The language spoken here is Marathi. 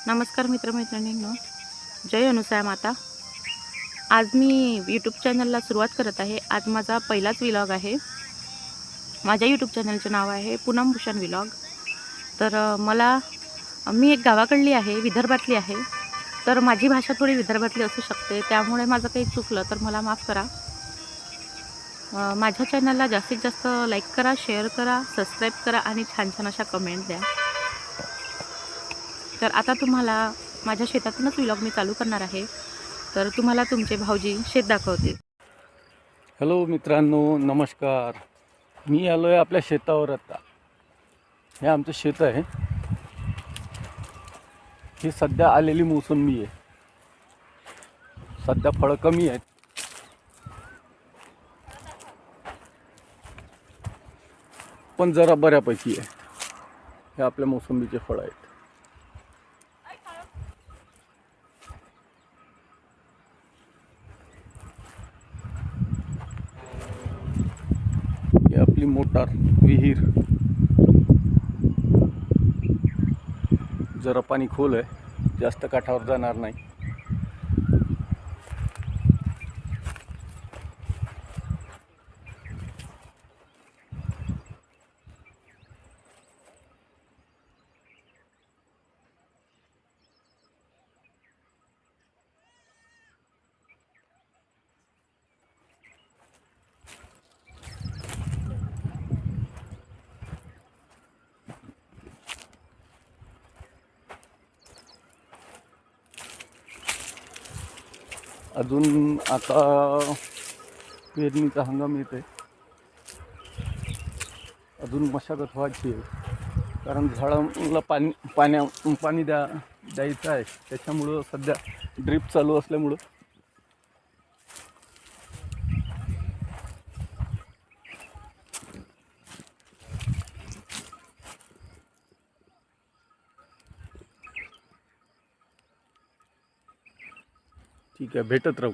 नमस्कार मित्रमैत्रिणींनो, जय अनुसया माता. आज मी यूट्यूब चॅनलला सुरुवात करत आहे. आज माझा पहिलाच व्लॉग आहे. माझ्या यूट्यूब चॅनलचे नाव आहे पूनम भूषण व्लॉग. तर मी एक गावाकडली आहे, विदर्भातली आहे. तर माझी भाषा थोडी विदर्भातली असू शकते, त्यामुळे माझं काही चुकलं तर मला माफ करा. माझ्या चॅनलला जास्तीत जास्त लाईक करा, शेअर करा, सबस्क्राईब करा आणि छान छान अशा कमेंट द्या. तर आता तुम्हाला माझ्या शेतातूनच व्लॉग मी चालू करणार आहे. तर तुम्हाला तुमचे भाऊजी शेत दाखवतील. हॅलो मित्रांनो, नमस्कार. मी आलो आहे आपल्या शेतावर. आता हे आमचं शेत आहे. ही सध्या आलेली मोसंबी आहे. सध्या फळं कमी आहेत, पण जरा बऱ्यापैकी आहे. हे आपल्या मोसंबीचे फळं आहेत. ही आपली मोटार विहीर. जरा पाणी खोल आहे, जास्त काठावर जाणार नाही. अजून आता पेरणीचा हंगाम येत आहे. अजून मशागत व्हायची आहे, कारण झाडाला पाणी द्यायचं आहे. त्याच्यामुळं सध्या ड्रीप चालू असल्यामुळं ठीक आहे, भेटत राहू.